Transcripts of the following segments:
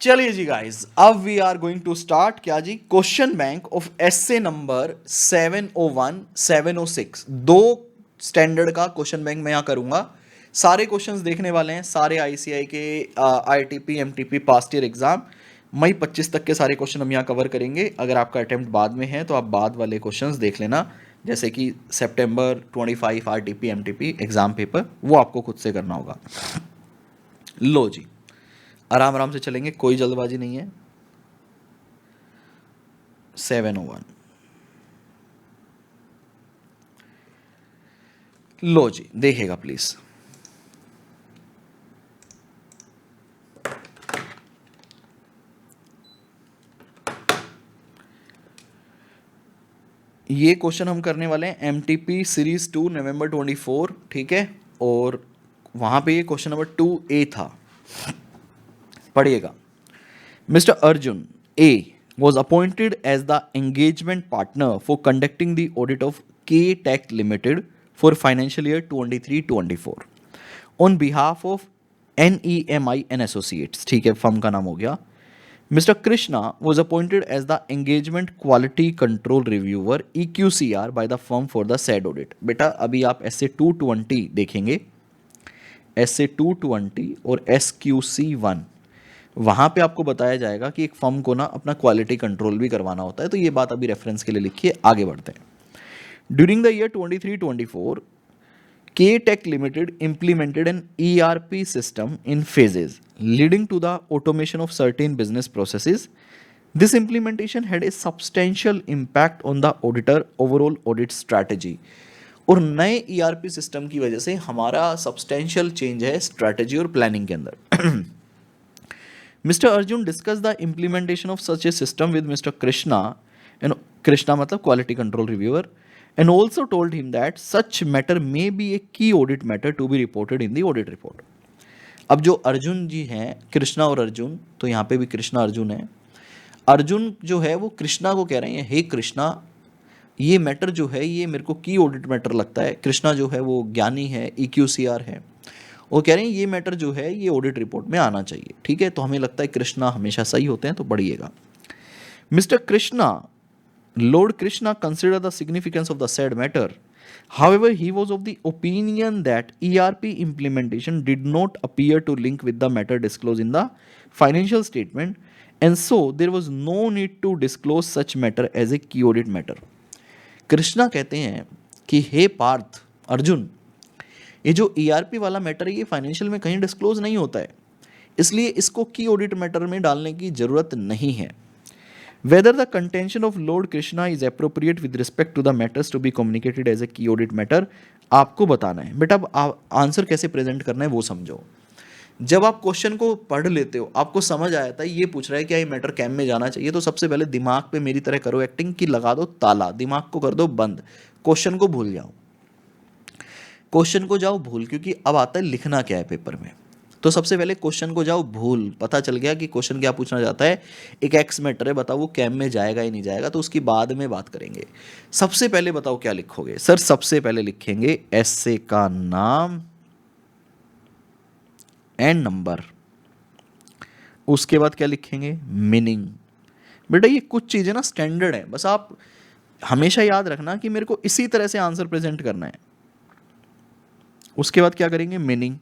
चलिए जी गाइस, अब we are going to start क्या जी, question bank of SA number 701 706। दो स्टैंडर्ड का क्वेश्चन बैंक मैं यहाँ करूंगा। सारे क्वेश्चंस देखने वाले हैं, सारे आईसीआई के ITP MTP past year exam मई 25 तक के सारे क्वेश्चन हम यहाँ कवर करेंगे। अगर आपका अटेम्प्ट बाद में है तो आप बाद वाले क्वेश्चंस देख लेना, जैसे कि सितंबर 25 आरटीपी एमटीपी एग्जाम पेपर, वो आपको खुद से करना होगा। लो जी, आराम आराम से चलेंगे, कोई जल्दबाजी नहीं है। 701 लो जी, देखेगा प्लीज। ये क्वेश्चन हम करने वाले हैं एमटीपी सीरीज 2 नवंबर 24, ठीक है। और वहां पे ये क्वेश्चन नंबर 2A था, पढ़िएगा। Mr. Arjun A was appointed as the engagement partner for conducting the audit of K-Tech Limited for financial year 23-24 on behalf of NEMI and Associates, ठीक है, फर्म का नाम हो गया। Mr. Krishna was appointed as the engagement quality control reviewer EQCR by the firm for the said audit। बेटा अभी आप ऐसे 220 देखेंगे, ऐसे 220 और SQC1, वहाँ पे आपको बताया जाएगा कि एक फर्म को ना अपना क्वालिटी कंट्रोल भी करवाना होता है। तो ये बात अभी रेफरेंस के लिए लिखिए, आगे बढ़ते हैं। During the year 23-24 K-Tech Limited implemented an ERP system in phases, leading to the automation of certain business processes. This implementation had a substantial impact on the auditor overall audit strategy। और नए ERP system की वजह से हमारा substantial change है strategy और planning के अंदर। Mr. Arjun discussed the implementation of such a system with Mr. Krishna, and Krishna मतलब quality control reviewer, and also told him that such matter may be a key audit matter to be reported in the audit report। अब जो अर्जुन जी हैं, कृष्णा और अर्जुन, तो यहाँ पे भी कृष्णा अर्जुन है। अर्जुन जो है वो कृष्णा को कह रहे हैं, हे कृष्णा, ये मैटर जो है ये मेरे को की ऑडिट मैटर लगता है। कृष्णा जो है वो ज्ञानी है, EQCR है, वो कह रहे हैं ये मैटर जो है ये ऑडिट रिपोर्ट में आना चाहिए, ठीक है। तो हमें लगता है कृष्णा हमेशा सही होते हैं, तो पढ़िएगा। Mister Krishna, Lord Krishna consider the significance of the sad matter. However, he was of the opinion that ERP implementation did not appear to link with the matter disclosed in the financial statement, and so there was no need to disclose such matter as a key audit matter। Krishna कहते हैं कि हे पार्थ, अर्जुन, ये जो ERP वाला matter है ये financial में कहीं डिस्क्लोज नहीं होता है, इसलिए इसको की ऑडिट मैटर में डालने की जरूरत नहीं है। Whether the contention of Lord Krishna is appropriate with respect to the matters to be communicated as a key audit matter, आपको बताना है। बेटा अब आंसर कैसे प्रेजेंट करना है वो समझो। जब आप क्वेश्चन को पढ़ लेते हो, आपको समझ आया था ये पूछ रहा है क्या ये मैटर कैम में जाना चाहिए, तो सबसे पहले दिमाग पे मेरी तरह करो एक्टिंग की, लगा दो ताला, दिमाग को कर दो बंद, क्वेश्चन को भूल जाओ, क्वेश्चन को जाओ भूल, क्योंकि अब आता है लिखना क्या है पेपर में। तो सबसे पहले क्वेश्चन को जाओ भूल, पता चल गया कि क्वेश्चन क्या पूछना चाहता है, एक एक्स मैटर है, बताओ वो कैम में जाएगा ही नहीं जाएगा, तो उसकी बाद में बात करेंगे। सबसे पहले बताओ क्या लिखोगे। सर सबसे पहले लिखेंगे एसए का नाम एंड नंबर, उसके बाद क्या लिखेंगे, मीनिंग। बेटा ये कुछ चीज़ें ना स्टैंडर्ड है, बस आप हमेशा याद रखना कि मेरे को इसी तरह से आंसर प्रेजेंट करना है। उसके बाद क्या करेंगे, मीनिंग।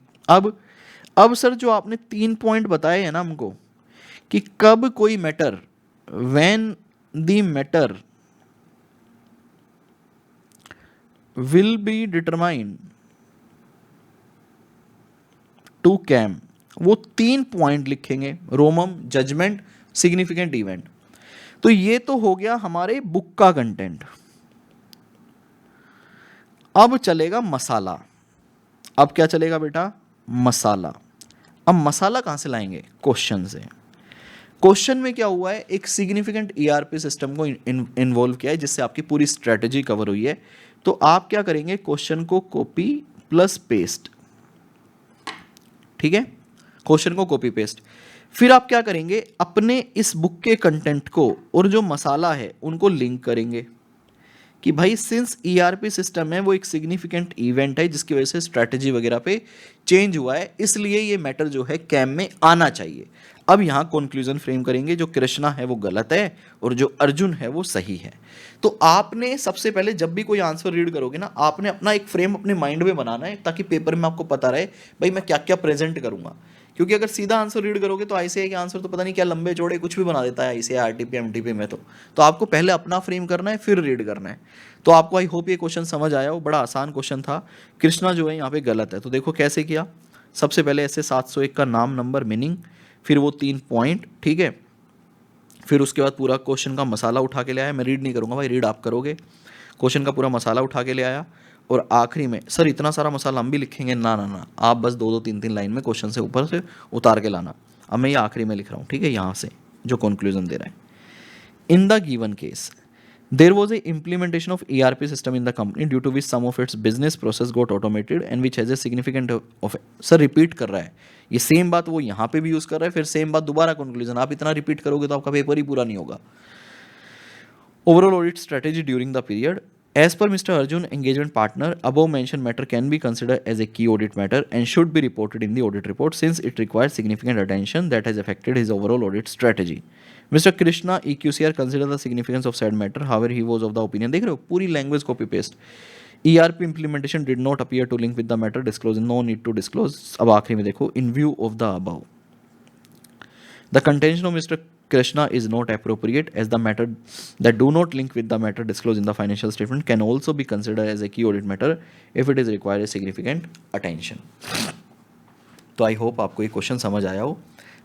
अब सर जो आपने 3 पॉइंट बताए हैं ना हमको, कि कब कोई matter, when the matter will be determined to KAM, वो 3 पॉइंट लिखेंगे, रोमम, जजमेंट, सिग्निफिकेंट इवेंट। तो ये तो हो गया हमारे बुक का कंटेंट। अब चलेगा मसाला। अब क्या चलेगा बेटा, मसाला। अब मसाला कहां से लाएंगे, क्वेश्चन से। क्वेश्चन में क्या हुआ है, एक सिग्निफिकेंट ERP सिस्टम को इन्वॉल्व किया है जिससे आपकी पूरी स्ट्रेटजी कवर हुई है। तो आप क्या करेंगे, क्वेश्चन को कॉपी प्लस पेस्ट, ठीक है, क्वेश्चन को कॉपी पेस्ट। फिर आप क्या करेंगे, अपने इस बुक के कंटेंट को और जो मसाला है उनको लिंक करेंगे कि भाई सिंस ईआरपी सिस्टम है वो एक सिग्निफिकेंट इवेंट है जिसकी वजह से स्ट्रैटेजी वगैरह पे चेंज हुआ है, इसलिए ये मैटर जो है कैम में आना चाहिए। अब यहाँ कंक्लूजन फ्रेम करेंगे, जो कृष्णा है वो गलत है और जो अर्जुन है वो सही है। तो आपने सबसे पहले जब भी कोई आंसर रीड करोगे ना, आपने अपना एक फ्रेम अपने माइंड में बनाना है ताकि पेपर में आपको पता रहे भाई मैं क्या क्या प्रेजेंट करूंगा। क्योंकि अगर सीधा आंसर रीड करोगे तो आईसीआई के आंसर तो पता नहीं क्या लंबे चौड़े कुछ भी बना देता है आईसीआई आरटीपी एमटीपी में। तो आपको पहले अपना फ्रेम करना है फिर रीड करना है। तो आपको आई होप ये क्वेश्चन समझ आया हो, बड़ा आसान क्वेश्चन था। कृष्णा जो है यहाँ पे गलत है। तो देखो कैसे किया, सबसे पहले ऐसे 701 का नाम नंबर मीनिंग, फिर वो 3 पॉइंट, ठीक है। फिर उसके बाद पूरा क्वेश्चन का मसाला उठा के ले आया, मैं रीड नहीं करूँगा भाई, रीड आप करोगे। क्वेश्चन का पूरा मसाला उठा के ले आया और आखिरी में सर इतना सारा मसाला हम भी लिखेंगे, ना ना ना, आप बस 2-2 3-3 लाइन में क्वेश्चन से ऊपर से उतार के लाना। अब मैं ये आखिरी में लिख रहा हूँ, ठीक है, यहाँ से जो कंक्लूजन दे रहा है। In the given case there was a implementation of ERP system in the company due to which some of its business process got automated and which has a significant of sir repeat कर रहा है ये same बात, वो यहाँ पे भी use कर रहा है, फिर सेम बात दोबारा कंक्लूजन। आप इतना रिपीट करोगे तो आपका पेपर ही पूरा नहीं होगा। Overall audit strategy during the period. As per Mr. Arjun, engagement partner, above mentioned matter can be considered as a key audit matter and should be reported in the audit report since it requires significant attention that has affected his overall audit strategy. Mr. Krishna, EQCR, consider the significance of said matter. However, he was of the opinion, देख रहे हो पूरी language copy paste. ERP implementation did not appear to link with the matter disclosed. No need to disclose. अब आखिरी में देखो, in view of the above, the contention of Mr. Krishna is not appropriate as the matter that do not link with the matter disclosed in the financial statement can also be considered as a key audit matter if it is required a significant attention. तो I hope आपको ये question समझ आया हो।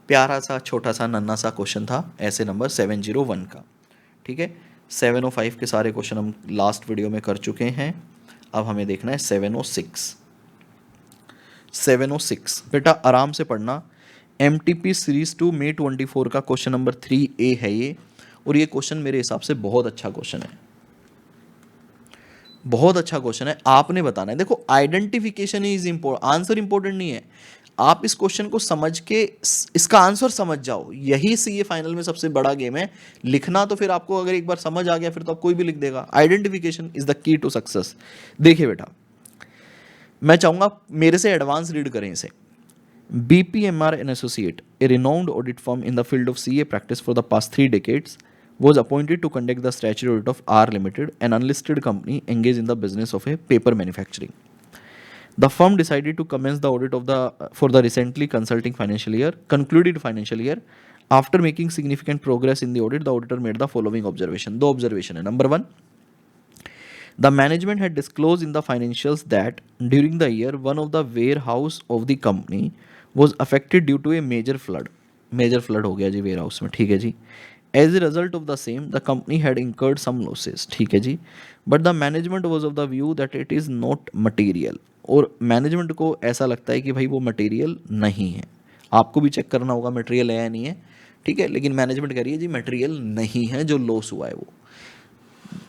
प्यारा सा छोटा सा नन्ना सा क्वेश्चन था ऐसे नंबर 701 का, ठीक है। 705 के सारे क्वेश्चन हम लास्ट वीडियो में कर चुके हैं। अब हमें देखना है 706। 706 बेटा आराम से पढ़ना। MTP सीरीज 2 May 24 का क्वेश्चन नंबर 3A है ये, और ये क्वेश्चन मेरे हिसाब से बहुत अच्छा क्वेश्चन है, बहुत अच्छा क्वेश्चन है। आपने बताना है, देखो identification is important, answer important नहीं है। आप इस क्वेश्चन को समझ के इसका आंसर समझ जाओ, यही सीए फाइनल में सबसे बड़ा गेम है। लिखना तो फिर आपको अगर एक बार समझ आ गया फिर तो आप कोई भी लिख देगा। Identification is the key to success. देखिए बेटा, मैं चाहूंगा मेरे से एडवांस रीड करें इसे। BPMR and Associate, a renowned audit firm in the field of CA practice for the past 3 decades, was appointed to conduct the statutory audit of R Limited, an unlisted company engaged in the business of a paper manufacturing. The firm decided to commence the audit of for the recently concluded financial year. After making significant progress in the audit, the auditor made the following observation. दो observation है। Number 1, the management had disclosed in the financials that during the year, one of the warehouse of the company was affected due to a major flood. Major flood हो गया जी warehouse में, ठीक है जी। As a result of the same, the company had incurred some losses, ठीक है जी। But the management was of the view that it is not material. और management को ऐसा लगता है कि भाई वो मटेरियल नहीं है। आपको भी चेक करना होगा मटेरियल है या नहीं है, ठीक है। लेकिन मैनेजमेंट कह रही है जी मटेरियल नहीं है, जो लॉस हुआ है वो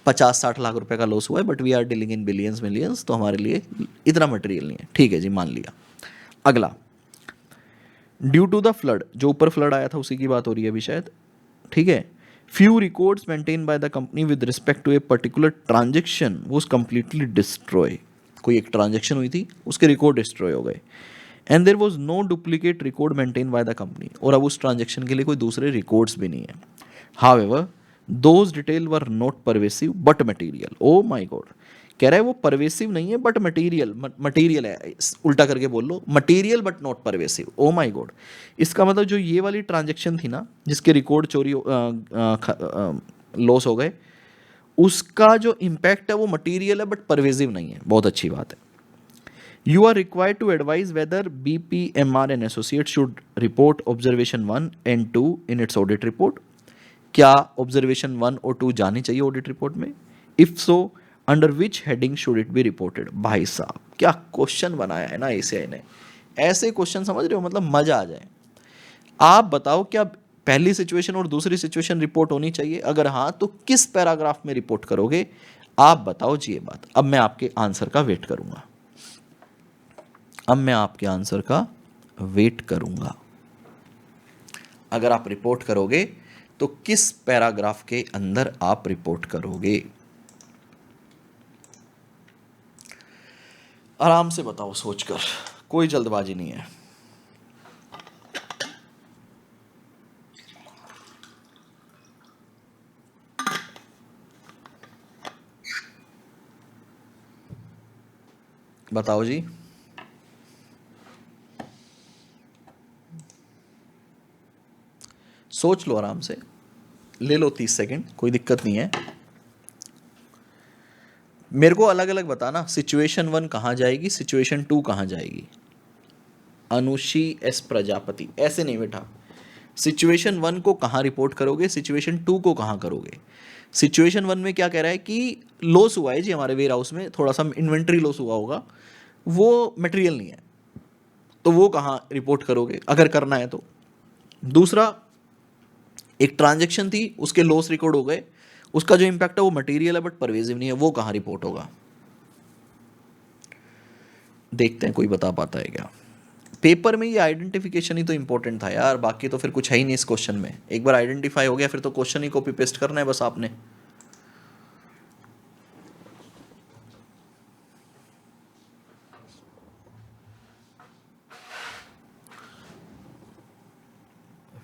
50-60 लाख रुपए का लॉस हुआ है, but we are dealing in billions millions, तो हमारे लिए इतना मटेरियल नहीं है, ठीक है जी, मान लिया। अगला, ड्यू टू द फ्लड, जो ऊपर फ्लड आया था उसी की बात हो रही है अभी शायद, ठीक है। Few records maintain by the company with respect to a particular transaction was completely destroy. कोई एक ट्रांजेक्शन हुई थी, उसके रिकॉर्ड डिस्ट्रॉय हो गए। And there was no duplicate record maintain by the company, और अब उस ट्रांजेक्शन के लिए कोई दूसरे रिकॉर्ड्स भी नहीं है। However those detail were not pervasive but material. O my God, कह रहा है वो परवेसिव नहीं है बट मटेरियल, मटेरियल है, उल्टा करके बोल लो, material but not pervasive. Oh my god, इसका मतलब जो ये वाली ट्रांजेक्शन थी ना जिसके रिकॉर्ड चोरी लॉस हो गए, उसका जो इम्पैक्ट है वो मटेरियल है बट परवेसिव नहीं है। बहुत अच्छी बात है। You are required to advise whether BPMR and Associates should report observation 1 and 2 in its audit report. क्या ऑब्जर्वेशन 1 और 2 जानी चाहिए ऑडिट रिपोर्ट में? If so, under which heading should it be reported? भाई साहब क्या क्वेश्चन बनाया है ना ACI ने। ऐसे क्वेश्चन समझ रहे हो, मतलब मजा आ जाए। आप बताओ क्या पहली सिचुएशन और दूसरी सिचुएशन रिपोर्ट होनी चाहिए? अगर हाँ तो किस पैराग्राफ में रिपोर्ट करोगे? आप बताओ जी ये बात। अब मैं आपके आंसर का वेट करूंगा, अब मैं आपके आंसर का वेट करूंगा। अगर आप रिपोर्ट करोगे तो किस पैराग्राफ के अंदर आप रिपोर्ट करोगे? आराम से बताओ सोचकर, कोई जल्दबाजी नहीं है। बताओ जी। सोच लो आराम से, ले लो 30 सेकंड, कोई दिक्कत नहीं है। मेरे को अलग अलग बताना, सिचुएशन 1 कहाँ जाएगी, सिचुएशन 2 कहाँ जाएगी। अनुषी एस प्रजापति, ऐसे नहीं बेटा। सिचुएशन 1 को कहाँ रिपोर्ट करोगे, सिचुएशन 2 को कहाँ करोगे। सिचुएशन 1 में क्या कह रहा है कि लॉस हुआ है जी हमारे वेयर हाउस में, थोड़ा सा इन्वेंट्री लॉस हुआ होगा, वो मटेरियल नहीं है, तो वो कहाँ रिपोर्ट करोगे अगर करना है तो। दूसरा, एक ट्रांजैक्शन थी, उसके लॉस रिकॉर्ड हो गए, उसका जो इम्पैक्ट है वो मटेरियल है बट परवेजिव नहीं है, वो कहाँ रिपोर्ट होगा। देखते हैं कोई बता पाता है क्या। पेपर में ये आइडेंटिफिकेशन ही तो इंपॉर्टेंट था यार, बाकी तो फिर कुछ है ही नहीं इस क्वेश्चन में। एक बार आइडेंटिफाई हो गया फिर तो क्वेश्चन ही कॉपी पेस्ट करना है बस आपने।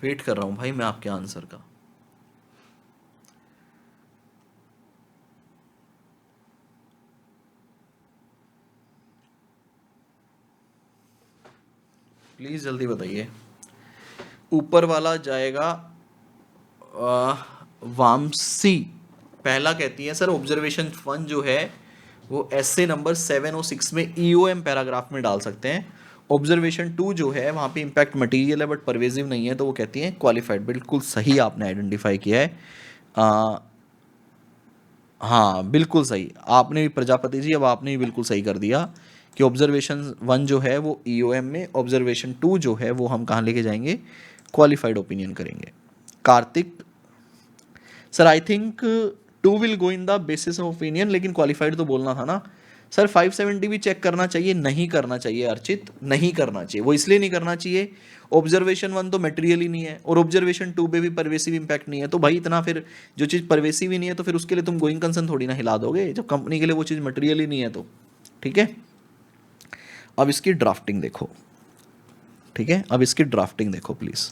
वेट कर रहा हूं भाई मैं आपके आंसर का। प्लीज जल्दी बताइए। ऊपर वाला जाएगा वामसी। पहला कहती है सर ऑब्जर्वेशन 1 जो है वो एसए नंबर 7 और 6 में ईओएम पैराग्राफ में डाल सकते हैं। ऑब्जर्वेशन 2 जो है वहाँ पे इम्पैक्ट मटेरियल है बट परवेजिव नहीं है, तो वो कहती है क्वालिफाइड। बिल्कुल सही आपने आइडेंटिफाई किया है। हाँ बिल्कुल सही आपने भी प्रजापति जी, अब आपने भी बिल्कुल सही कर दिया कि ऑब्जर्वेशन 1 जो है वो ईओएम में, ऑब्जर्वेशन 2 जो है वो हम कहाँ लेके जाएंगे, क्वालिफाइड ओपिनियन करेंगे। Kartik sir I think 2 will go in the basis of opinion, लेकिन क्वालिफाइड तो बोलना था ना सर। 570 भी चेक करना चाहिए, नहीं करना चाहिए अर्चित, नहीं करना चाहिए। वो इसलिए नहीं करना चाहिए, ऑब्जर्वेशन 1 तो मटेरियल ही नहीं है और ऑब्जर्वेशन 2 पे भी परवेसिव इंपैक्ट नहीं है, तो भाई इतना फिर जो चीज़ परवेसिव ही नहीं है तो फिर उसके लिए तुम गोइंग कंसर्न थोड़ी ना हिला दोगे, जब कंपनी के लिए वो चीज़ मटेरियल ही नहीं है तो। ठीक है, अब इसकी ड्राफ्टिंग देखो। ठीक है, अब इसकी ड्राफ्टिंग देखो please.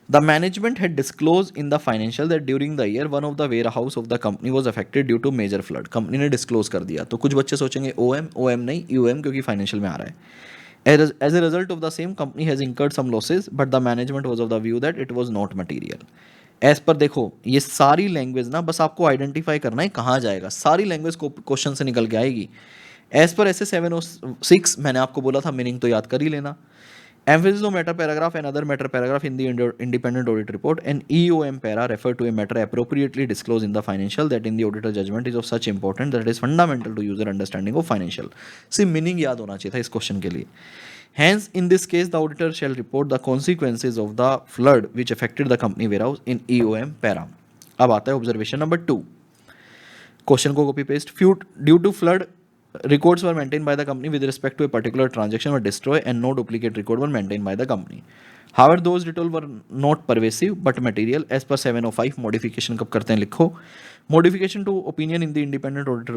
The management had disclosed in the financial that during the year one of the warehouse of the company was affected due to major flood. Company ने डिस्क्लोज कर दिया, तो कुछ बच्चे सोचेंगे ओएम, ओएम नहीं यूएम, क्योंकि फाइनेंशियल में आ रहा है। As a result of the same, company has incurred some losses, but the management was of the view that it was not material. As per देखो ये सारी लैंग्वेज ना बस आपको आइडेंटिफाई करना है कहाँ जाएगा, सारी लैंग्वेज को क्वेश्चन से निकल के आएगी। एज पर ऐसे 7 और 6 मैंने आपको बोला था, मीनिंग तो याद कर ही लेना। Emphasis on matter paragraph and other matter paragraph in the independent audit report. An EOM para refer to a matter appropriately disclosed in the financial that in the auditor judgment is of such importance that it is fundamental to user understanding of financial. See meaning याद होना चाहिए था इस question के लिए। Hence, in this case, the auditor shall report the consequences of the flood which affected the company warehouse in EOM para. अब आता है ऑब्जर्वेशन नंबर 2। क्वेश्चन को copy paste. Due to flood records were maintained by the company with respect to a particular transaction were destroyed and no duplicate record were maintained by the company. However, those details were not pervasive but material. As per 705, modification कब करते हैं लिखो। Modification to opinion in the independent audit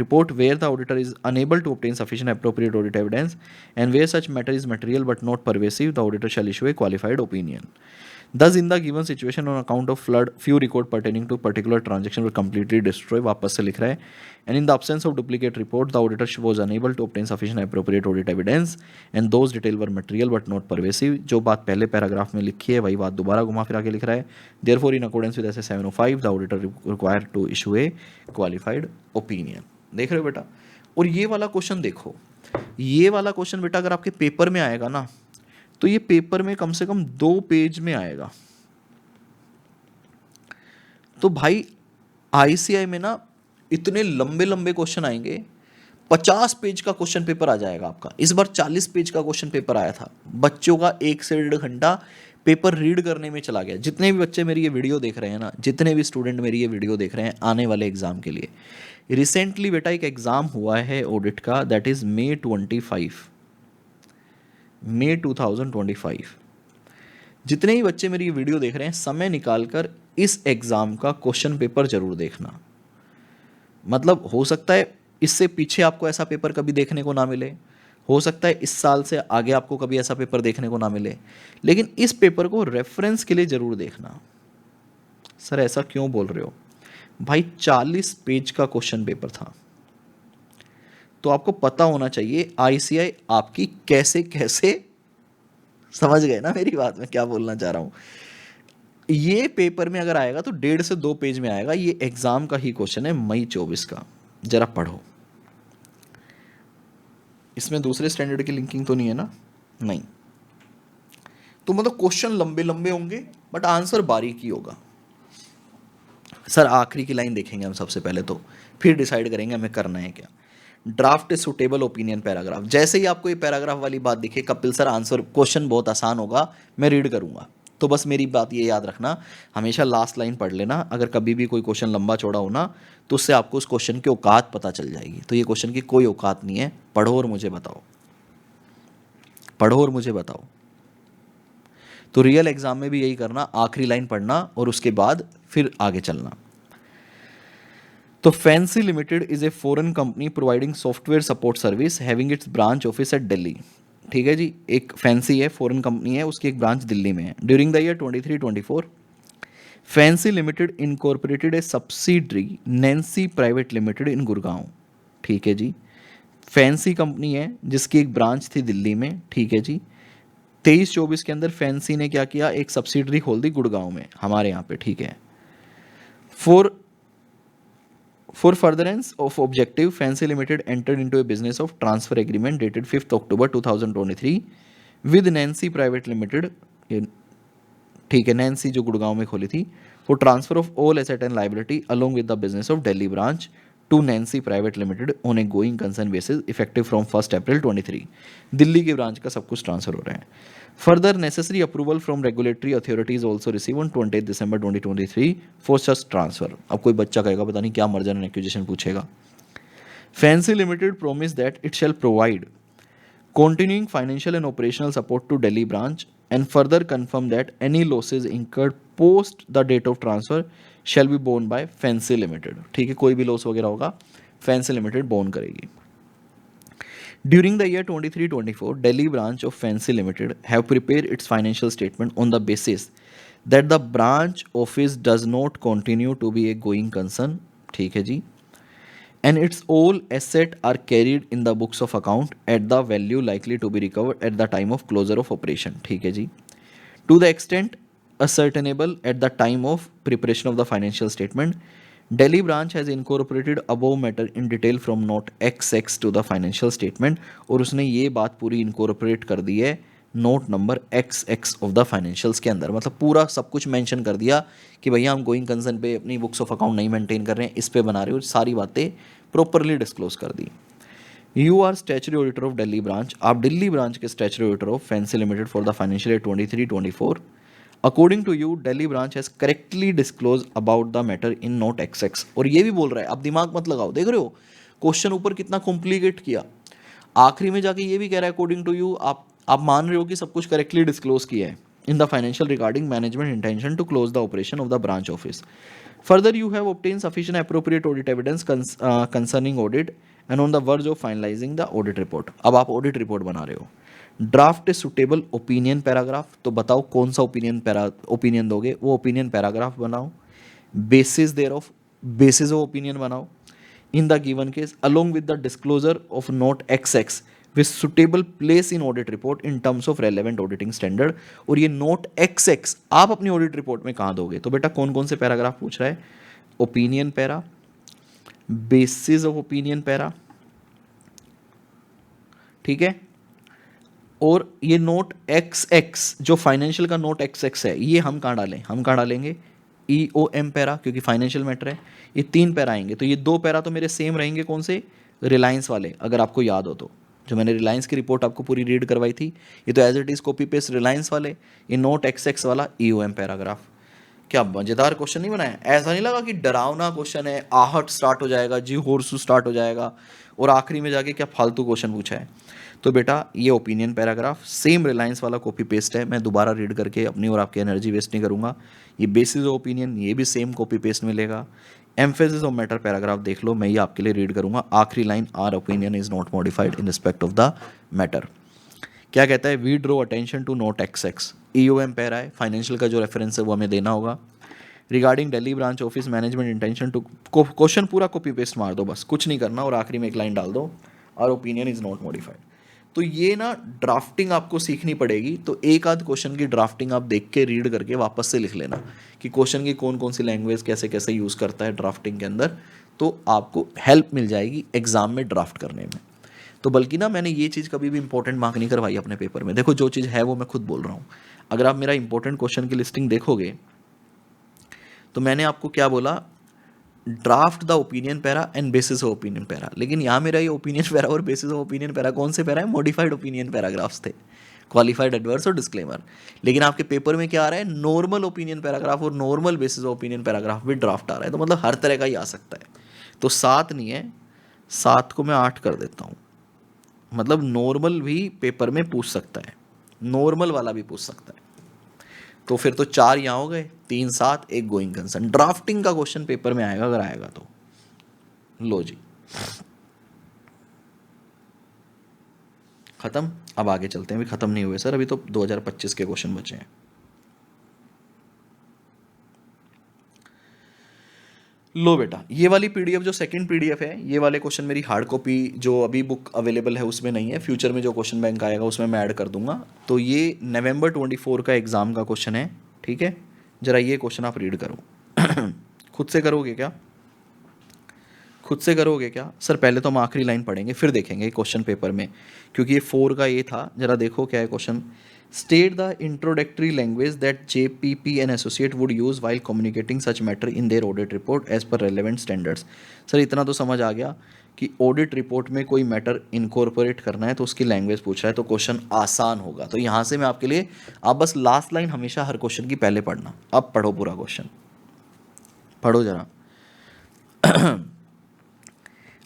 report where the auditor is unable to obtain sufficient appropriate audit evidence and where such matter is material but not pervasive, the auditor shall issue a qualified opinion. Thus, in the given situation on account of flood, few record pertaining to particular transaction were completely destroyed. वापस से लिख रहा है। And in the absence of duplicate report, the auditor was unable to obtain sufficient appropriate audit evidence, and those details were material but not pervasive. जो बात पहले paragraph में लिखी है वही बात दोबारा घुमा फिरा के लिख रहा है। Therefore, in accordance with SA 705, the auditor required to issue a qualified opinion. देख रहे हो बेटा। और ये वाला क्वेश्चन देखो, ये वाला क्वेश्चन बेटा अगर आपके पेपर में आएगा ना तो ये पेपर में कम से कम 2 पेज में आएगा। तो भाई आईसीआई में ना इतने लंबे लंबे क्वेश्चन आएंगे, 50 पेज का क्वेश्चन पेपर आ जाएगा आपका। इस बार 40 पेज का क्वेश्चन पेपर आया था, बच्चों का 1 से 1.5 घंटा पेपर रीड करने में चला गया। जितने भी बच्चे मेरी ये वीडियो देख रहे हैं ना, जितने भी स्टूडेंट मेरी ये वीडियो देख रहे हैं आने वाले एग्जाम के लिए, रिसेंटली बेटा एक एग्जाम हुआ है ऑडिट का, दैट इज May 2025। जितने ही बच्चे मेरी ये वीडियो देख रहे हैं, समय निकालकर इस एग्जाम का क्वेश्चन पेपर जरूर देखना। मतलब हो सकता है इससे पीछे आपको ऐसा पेपर कभी देखने को ना मिले, हो सकता है इस साल से आगे आपको कभी ऐसा पेपर देखने को ना मिले, लेकिन इस पेपर को रेफरेंस के लिए ज़रूर देखना। सर ऐसा क्यों बोल रहे हो भाई? 40 पेज का क्वेश्चन पेपर था, तो आपको पता होना चाहिए आईसीआई आपकी कैसे कैसे, समझ गए ना मेरी बात में क्या बोलना चाह रहा हूँ। ये पेपर में अगर आएगा तो 1.5 से 2 पेज में आएगा, ये एग्जाम का ही क्वेश्चन है मई 24 का, जरा पढ़ो। इसमें दूसरे स्टैंडर्ड की लिंकिंग तो नहीं है ना? नहीं। तो मतलब क्वेश्चन लंबे लंबे होंगे बट आंसर बारीकी होगा। सर आखिरी की लाइन देखेंगे हम सबसे पहले, तो फिर डिसाइड करेंगे हमें करना है क्या। ड्राफ्ट सुटेबल ओपिनियन पैराग्राफ, जैसे ही आपको ये पैराग्राफ वाली बात दिखे, कपिल सर आंसर क्वेश्चन बहुत आसान होगा, मैं रीड करूंगा, तो बस मेरी बात ये याद रखना, हमेशा लास्ट लाइन पढ़ लेना। अगर कभी भी कोई क्वेश्चन लंबा चौड़ा हो ना, तो उससे आपको उस क्वेश्चन की औकात पता चल जाएगी। तो ये क्वेश्चन की कोई औकात नहीं है, पढ़ो और मुझे बताओ, पढ़ो और मुझे बताओ। तो रियल एग्जाम में भी यही करना, आखिरी लाइन पढ़ना और उसके बाद फिर आगे चलना। तो fancy limited is a foreign company providing software support service having its branch office at Delhi. ठीक है जी, एक फैंसी है, फॉरेन कंपनी है, उसकी एक ब्रांच दिल्ली में है। During the year 23-24 Fancy Limited incorporated a subsidiary Nancy Private Limited in Gurgaon. ठीक है जी, फैंसी कंपनी है जिसकी एक ब्रांच थी दिल्ली में। ठीक है जी, 23-24 के अंदर फैंसी ने क्या किया, एक सब्सिडरी खोल दी गुड़गांव में, हमारे यहाँ पे। ठीक है, For furtherance of objective, Fancy Limited entered into a business of transfer agreement dated 5th October 2023 with Nancy Private Limited, ठीक है, नैन्सी जो गुड़गांव में खोली थी, for transfer of all asset and liability along with the business of Delhi branch to Nancy Private Limited on a going concern basis effective from 1st April 23। Delhi की branch का सब कुछ ट्रांसफर हो रहा है। Further necessary approval from regulatory authorities also received on 20 December 2023 for such transfer। अब कोई बच्चा कहेगा पता नहीं क्या मर्जर एंड एक्विजिशन पूछेगा। Fancy Limited promised that it shall provide continuing financial and operational support to Delhi branch and further confirm that any losses incurred post the date of transfer shall be borne by Fancy Limited। ठीक है, कोई भी loss वगैरह होगा Fancy Limited bone करेगी। During the year 23-24, Delhi branch of Fancy Limited have prepared its financial statement on the basis that the branch office does not continue to be a going concern, ठीक है जी, and its all asset are carried in the books of account at the value likely to be recovered at the time of closure of operation, ठीक है जी, to the extent ascertainable at the time of preparation of the financial statement, Delhi branch has incorporated above matter in detail from note XX to the financial statement। और उसने ये बात पूरी incorporate कर दी है note number XX of the financials के अंदर। मतलब पूरा सब कुछ मेंशन कर दिया कि भैया हम गोइंग कंसर्न पे अपनी बुक्स ऑफ अकाउंट नहीं मेंटेन कर रहे हैं, इस पे बना रहे हो, सारी बातें प्रॉपरली डिस्क्लोज कर दी। You are statutory auditor of Delhi branch, आप दिल्ली ब्रांच के statutory auditor of Fancy Limited for the financial year 23-24। According to you Delhi branch has correctly disclose about the matter in note XX। और ये भी बोल रहा है, आप दिमाग मत लगाओ, देख रहे हो क्वेश्चन ऊपर कितना कॉम्प्लिकेट किया, आखिरी में जाके ये भी कह रहा है अकॉर्डिंग टू यू, आप मान रहे हो कि सब कुछ करेक्टली डिस्क्लोज किया है in the financial regarding management intention to close the operation of the branch office. Further you have obtain sufficient appropriate audit evidence concerning audit and on the verge of finalising the audit report. अब आप audit report बना रहे हो। Draft suitable opinion paragraph, तो बताओ कौन सा opinion दोगे, वो ओपिनियन पैराग्राफ बनाओ। Basis there of, basis of opinion बनाओ in the given case along with the disclosure of note XX with suitable place in audit report in terms of relevant auditing standard। और ये note XX आप अपनी audit report में कहाँ दोगे? तो बेटा कौन कौन से पैराग्राफ पूछ रहा है? Opinion para, basis of opinion para, ठीक है, और ये नोट XX जो फाइनेंशियल का नोट XX है, ये हम कहाँ डालें? हम कहाँ डालेंगे? EOM पैरा, क्योंकि फाइनेंशियल मैटर है। ये 3 पैरा आएंगे, तो ये 2 पैरा तो मेरे सेम रहेंगे, कौन से? रिलायंस वाले, अगर आपको याद हो तो, जो मैंने रिलायंस की रिपोर्ट आपको पूरी रीड करवाई थी, ये तो as it is copy paste Reliance वाले। ये नोट XX वाला EOM पैराग्राफ। क्या मज़ेदार क्वेश्चन नहीं बनाया? ऐसा नहीं लगा कि डरावना क्वेश्चन है, आहट स्टार्ट हो जाएगा, जी होर्सू स्टार्ट हो जाएगा और आखिरी में जाके क्या फालतू क्वेश्चन पूछा है। तो बेटा ये ओपिनियन पैराग्राफ सेम रिलायंस वाला कॉपी पेस्ट है, मैं दोबारा रीड करके अपनी और आपकी एनर्जी वेस्ट नहीं करूँगा। ये बेसिस ऑफ ओपिनियन, ये भी सेम कॉपी पेस्ट मिलेगा। एम्फेसिस ऑफ मैटर पैराग्राफ देख लो, मैं ये आपके लिए रीड करूँगा। आखिरी line, our opinion is not modified in respect of the matter. क्या कहता है, we draw attention to note X, EOM para है, फाइनेंशियल का जो रेफरेंस है वो हमें देना होगा। Regarding Delhi branch office management intention to, question पूरा कॉपी पेस्ट मार दो, बस कुछ नहीं करना, और आखिरी में एक लाइन डाल दो, और ओपिनियन इज नॉट मॉडिफाइड। तो ये ना ड्राफ्टिंग आपको सीखनी पड़ेगी, तो एक आध क्वेश्चन की ड्राफ्टिंग आप देख के रीड करके वापस से लिख लेना कि क्वेश्चन की कौन कौन सी लैंग्वेज कैसे कैसे यूज़ करता है ड्राफ्टिंग के अंदर, तो आपको हेल्प मिल जाएगी एग्जाम में ड्राफ्ट करने में। तो बल्कि ना मैंने ये चीज़ कभी भी इंपॉर्टेंट मार्क नहीं करवाई अपने पेपर में। देखो जो चीज़ है वो मैं खुद बोल रहा हूँ। अगर आप मेरा इंपॉर्टेंट क्वेश्चन की लिस्टिंग देखोगे तो मैंने आपको क्या बोला, draft the opinion para and bases of opinion para. लेकिन यहाँ मेरा ये ओपिनियन पैरा और बेसिस ऑफ ओपिनियन पैरा कौन से पैरा है, मॉडिफाइड ओपिनियन पैराग्राफ्स थे, क्वालिफाइड एडवर्स और डिस्क्लेमर। लेकिन आपके पेपर में क्या आ रहा है, नॉर्मल ओपिनियन पैराग्राफ और normal basis of opinion paragraph भी ड्राफ्ट आ रहा है। तो मतलब हर तरह का ही आ सकता है। तो 7 नहीं है, 7 को मैं 8 कर देता हूँ। मतलब नॉर्मल भी पेपर में पूछ सकता है, नॉर्मल वाला भी पूछ सकता है। तो फिर तो 4 यहाँ हो गए, 3 7, 1 गोइंग कंसर्न। ड्राफ्टिंग का क्वेश्चन पेपर में आएगा अगर आएगा तो। लो जी, खत्म। अब आगे चलते हैं, अभी खत्म नहीं हुए सर, अभी तो 2025 के क्वेश्चन बचे हैं। लो बेटा, ये वाली पीडीएफ जो सेकंड पीडीएफ है, ये वाले क्वेश्चन मेरी हार्ड कॉपी जो अभी बुक अवेलेबल है उसमें नहीं है, फ्यूचर में जो क्वेश्चन बैंक आएगा उसमें मैं ऐड कर दूंगा। तो ये नवंबर 24 का एग्ज़ाम का क्वेश्चन है, ठीक है। ज़रा ये क्वेश्चन आप रीड करो। खुद से करोगे क्या, खुद से करोगे क्या सर? पहले तो हम आखिरी लाइन पढ़ेंगे फिर देखेंगे क्वेश्चन पेपर में, क्योंकि ये 4 का ये था। ज़रा देखो क्या है question. State the introductory language that JPP and associate would use while communicating such matter in their audit report as per relevant standards. Sir इतना तो समझ आ गया कि ऑडिट रिपोर्ट में कोई मैटर इनकॉर्पोरेट करना है तो उसकी लैंग्वेज पूछ रहा है, तो क्वेश्चन आसान होगा। तो यहाँ से मैं आपके लिए, आप बस लास्ट लाइन हमेशा हर क्वेश्चन की पहले पढ़ना। अब पढ़ो पूरा क्वेश्चन, पढ़ो ज़रा।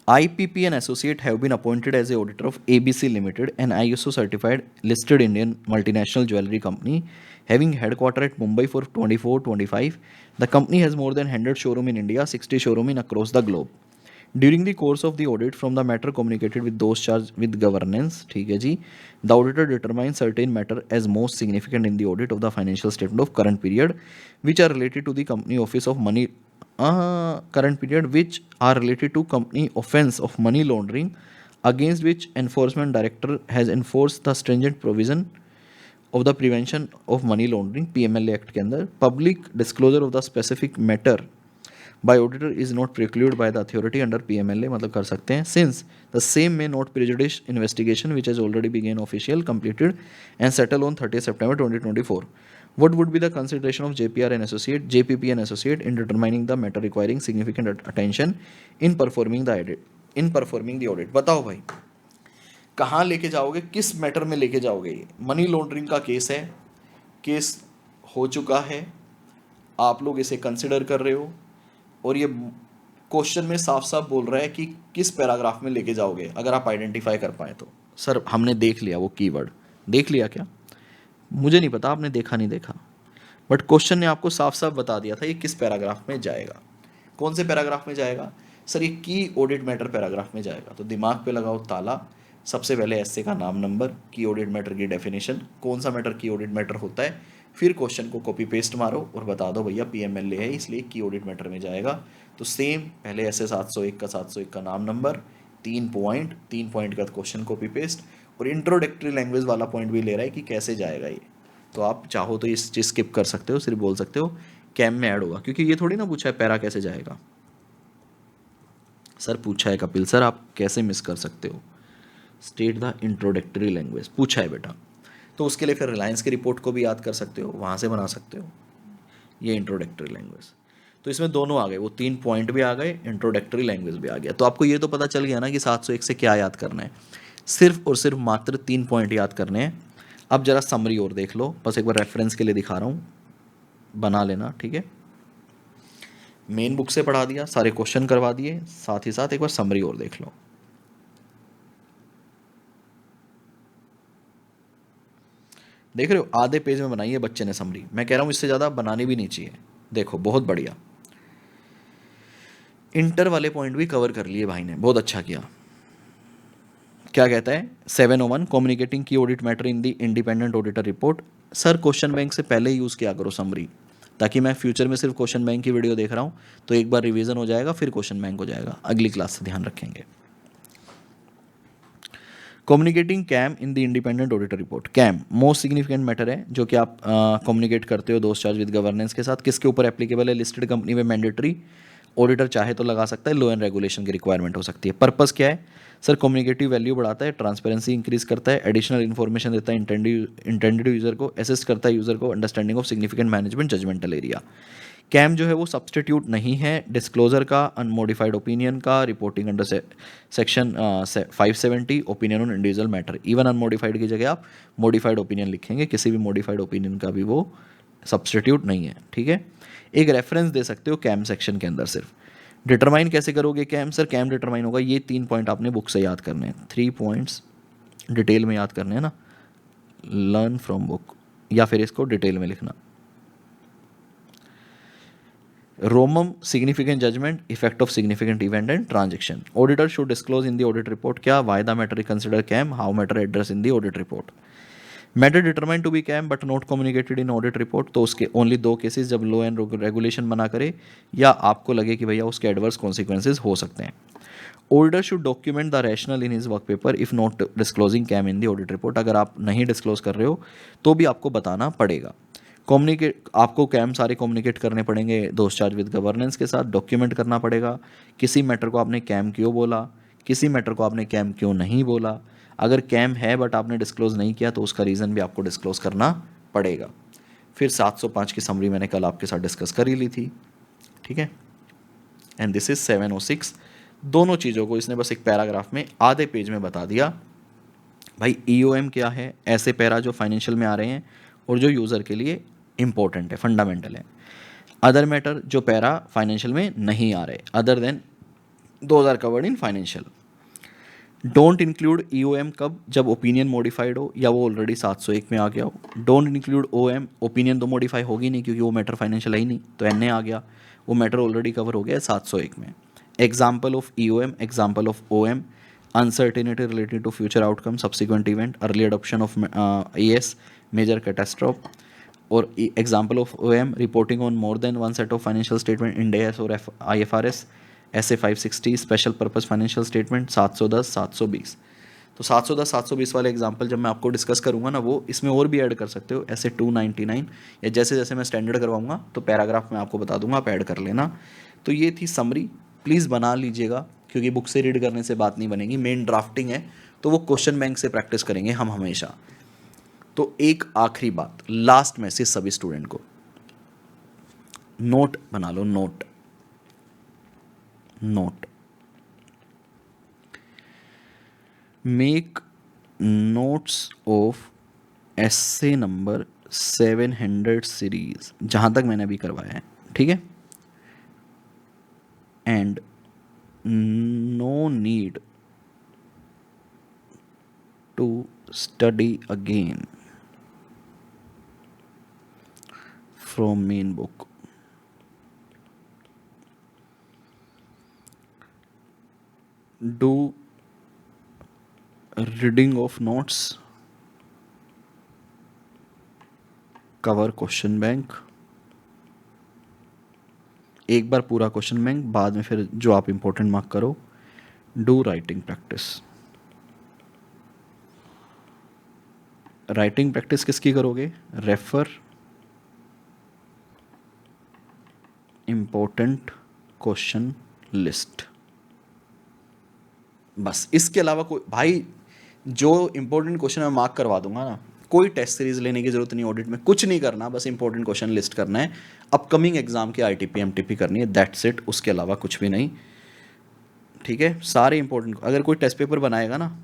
IPP and Associate have been appointed as the auditor of ABC Limited, an ISO certified listed Indian multinational jewelry company having headquarter at Mumbai for 24-25. The company has more than 100 showroom in India, 60 showroom in across the globe. During the course of the audit, from the matter communicated with those charged with governance, ठीक है जी, the auditor determines certain matter as most significant in the audit of the financial statement of current period, which are related to the company office of money current period which are related to company offense of money laundering against which enforcement director has enforced the stringent provision of the prevention of money laundering PMLA act के अंदर। public disclosure of the specific matter by auditor is not precluded by the authority under PMLA, मतलब कर सकते हैं, since the same may not prejudice investigation which has already begun official completed and settled on 30 September 2024. What would be the consideration of JPR and Associate, JPP and Associate in determining the matter requiring significant attention in performing the audit? In performing the audit, बताओ भाई कहाँ लेके जाओगे, किस matter में लेके जाओगे? ये मनी लॉन्ड्रिंग का केस है, केस हो चुका है, आप लोग इसे कंसिडर कर रहे हो, और ये क्वेश्चन में साफ साफ बोल रहा है कि किस पैराग्राफ में लेके जाओगे अगर आप आइडेंटिफाई कर पाए तो। सर हमने देख लिया वो कीवर्ड, देख लिया क्या? मुझे नहीं पता आपने देखा नहीं देखा, बट क्वेश्चन ने आपको साफ साफ बता दिया था ये किस पैराग्राफ में जाएगा। कौन से पैराग्राफ में जाएगा सर? ये की ऑडिट मैटर पैराग्राफ में जाएगा। तो दिमाग पे लगाओ ताला। सबसे पहले एसए का नाम नंबर, की ऑडिट मैटर की डेफिनेशन, कौन सा मैटर की ऑडिट मैटर होता है, फिर क्वेश्चन को कॉपी पेस्ट मारो और बता दो भैया PMLA है इसलिए की ऑडिट मैटर में जाएगा। तो सेम पहले एसए 701 का 701 का नाम नंबर, 3 पॉइंट का क्वेश्चन कॉपी पेस्ट, और इंट्रोडक्टरी लैंग्वेज वाला पॉइंट भी ले रहा है कि कैसे जाएगा ये। तो आप चाहो तो इस चीज़ स्किप कर सकते हो, सिर्फ बोल सकते हो कैम में ऐड होगा, क्योंकि ये थोड़ी ना पूछा है पैरा कैसे जाएगा। सर पूछा है कपिल सर, आप कैसे मिस कर सकते हो? स्टेट द इंट्रोडक्टरी लैंग्वेज पूछा है बेटा, तो उसके लिए फिर रिलायंस की रिपोर्ट को भी याद कर सकते हो, वहाँ से बना सकते हो ये इंट्रोडक्टरी लैंग्वेज। तो इसमें दोनों आ गए, वो 3 पॉइंट भी आ गए, इंट्रोडक्टरी लैंग्वेज भी आ गया। तो आपको ये तो पता चल गया ना कि 701 से क्या याद करना है, सिर्फ और सिर्फ मात्र 3 पॉइंट याद करने हैं। अब जरा समरी और देख लो, बस एक बार रेफरेंस के लिए दिखा रहा हूँ, बना लेना, ठीक है। मेन बुक से पढ़ा दिया, सारे क्वेश्चन करवा दिए, साथ ही साथ एक बार समरी और देख लो। देख रहे हो, आधे पेज में बनाई है बच्चे ने समरी। मैं कह रहा हूँ इससे ज़्यादा बनानी भी नहीं चाहिए। देखो बहुत बढ़िया, इंटर वाले पॉइंट भी कवर कर लिए भाई ने, बहुत अच्छा किया। क्या कहता है 701, कम्युनिकेटिंग की audit matter in the independent auditor report. Sir question bank से पहले यूज़ किया करो समरी, ताकि मैं फ्यूचर में सिर्फ क्वेश्चन बैंक की वीडियो देख रहा हूँ तो एक बार रिवीजन हो जाएगा, फिर क्वेश्चन बैंक हो जाएगा। अगली क्लास से ध्यान रखेंगे। Communicating KAM in the independent auditor report. KAM most significant matter है जो कि आप कम्युनिकेट करते हो दोस्त चार्ज विद गवर्नेंस के साथ। किसके ऊपर एप्लीकेबल है? लिस्टेड कंपनी में मैंडेटरी, ऑडिटर चाहे तो लगा सकता है, लो एंड रेगुलेशन की रिक्वायरमेंट हो सकती है। पर्पस क्या है? सर कम्युनिकेटिव वैल्यू बढ़ाता है, ट्रांसपेरेंसी इंक्रीज करता है, एडिशनल इन्फॉर्मेशन देता है इंटेंडेड यूजर को, असिस्ट करता है यूजर को understanding of significant management judgmental area. KAM जो है वो सब्सटीट्यूट नहीं है डिस्क्लोजर का, अनमोडिफाइड ओपिनियन का, reporting under section 570 opinion on individual matter. Even unmodified की जगह आप मॉडिफाइड ओपिनियन लिखेंगे, किसी भी मॉडिफाइड ओपिनियन का भी वो सब्सटीट्यूट नहीं है। ठीक है, एक रेफरेंस दे सकते हो कैम सेक्शन के अंदर सिर्फ। डिटरमाइन कैसे करोगे कैम? सर कैम डिटरमाइन होगा, ये 3 पॉइंट आपने बुक से याद करने हैं, 3 पॉइंट्स डिटेल में याद करने हैं ना, लर्न फ्रॉम बुक, या फिर इसको डिटेल में लिखना। Romum significant judgment, effect of significant event and transaction. Auditor should disclose in the audit report क्या why the matter is considered CAM, how matter addressed in the audit report. Matter determined to be CAM but not communicated in audit report, तो उसके only 2 cases, जब लो and regulation बना करे या आपको लगे कि भैया उसके एडवर्स कॉन्सिक्वेंसेज हो सकते हैं। Auditor should document the rationale in his work paper if not disclosing CAM in the audit report. अगर आप नहीं डिस्क्लोज कर रहे हो तो भी आपको बताना पड़ेगा। कम्युनिकेट, आपको कैम सारे कम्युनिकेट करने पड़ेंगे दोस्त चार्ज विद गवर्नेंस के साथ, डॉक्यूमेंट करना पड़ेगा किसी मैटर को आपने कैम क्यों बोला, किसी मैटर को आपने कैम क्यों नहीं बोला। अगर कैम है बट आपने डिस्क्लोज नहीं किया तो उसका रीज़न भी आपको डिस्क्लोज करना पड़ेगा। फिर 705 की समरी मैंने कल आपके साथ डिस्कस कर ही ली थी। ठीक है, एंड दिस इज 706। दोनों चीज़ों को इसने बस एक पैराग्राफ में आधे पेज में बता दिया। भाई ईओएम क्या है, ऐसे पैरा जो फाइनेंशियल में आ रहे हैं और जो यूज़र के लिए इंपॉर्टेंट है, फंडामेंटल है। अदर मैटर जो पैरा फाइनेंशियल में नहीं आ रहे, other than those are covered in financial. Don't include EOM कब? जब ओपिनियन मॉडिफाइड हो या वो ऑलरेडी 701 में आ गया हो। डोंट इंक्लूड ओएम, ओपिनियन तो मॉडिफाई होगी नहीं क्योंकि वो मैटर फाइनेंशियल है ही नहीं, तो एनए आ गया, वो मैटर ऑलरेडी कवर हो गया है 701 में। Example of EOM, example of OM, uncertainty related to future outcome, subsequent event, early adoption of AS, major catastrophe, or example of OM, reporting on more than one set of financial statement in IAS or IFRS, SA 560, special purpose financial statement 710 720। तो 710 720 वाले example जब मैं आपको discuss करूंगा ना, वो इसमें और भी ऐड कर सकते हो, ऐसे 299, या जैसे जैसे मैं स्टैंडर्ड करवाऊंगा तो पैराग्राफ में आपको बता दूंगा, आप ऐड कर लेना। तो ये थी समरी, प्लीज़ बना लीजिएगा क्योंकि बुक से रीड करने से बात नहीं बनेगी। मेन ड्राफ्टिंग है तो वो क्वेश्चन बैंक से प्रैक्टिस करेंगे हम हमेशा। तो एक आखिरी बात लास्ट मैसेज सभी स्टूडेंट को, नोट बना लो, note note make notes of SA number 700 series, जहां तक मैंने अभी करवाया है। ठीक है, and no need to study again from main book. Do reading of notes, cover question bank, एक बार पूरा क्वेश्चन बैंक, बाद में फिर जो आप इंपॉर्टेंट मार्क करो। Do writing practice. Writing practice किसकी करोगे? Refer important question list. बस इसके अलावा कोई, भाई जो इंपॉर्टेंट क्वेश्चन मैं मार्क करवा दूंगा ना, कोई टेस्ट सीरीज लेने की जरूरत नहीं, ऑडिट में कुछ नहीं करना, बस इंपॉर्टेंट क्वेश्चन लिस्ट करना है, अपकमिंग एग्जाम की आईटीपी एमटीपी करनी है, दैट्स इट, उसके अलावा कुछ भी नहीं। ठीक है, सारे इंपॉर्टेंट, अगर कोई टेस्ट पेपर बनाएगा ना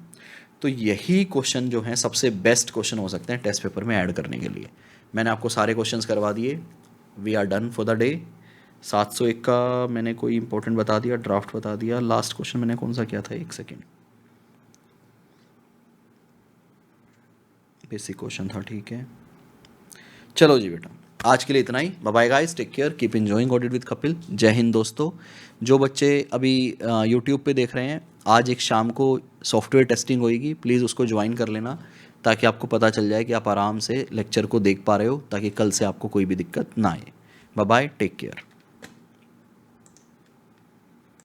तो यही क्वेश्चन जो हैं सबसे बेस्ट क्वेश्चन हो सकते हैं टेस्ट पेपर में ऐड करने के लिए। मैंने आपको सारे क्वेश्चंस करवा दिए, we are done for the day. 701 का मैंने कोई इंपॉर्टेंट बता दिया, ड्राफ्ट बता दिया। लास्ट क्वेश्चन मैंने कौन सा किया था, एक सेकेंड, बेसिक क्वेश्चन था, ठीक है। चलो जी बेटा, आज के लिए इतना ही। Bye bye guys, take care, keep enjoying audit with Kapil. जय हिंद दोस्तों। जो बच्चे अभी यूट्यूब पे देख रहे हैं, आज एक शाम को सॉफ्टवेयर टेस्टिंग होएगी, प्लीज़ उसको ज्वाइन कर लेना, ताकि आपको पता चल जाए कि आप आराम से लेक्चर को देख पा रहे हो, ताकि कल से आपको कोई भी दिक्कत ना आए। Bye bye, take care.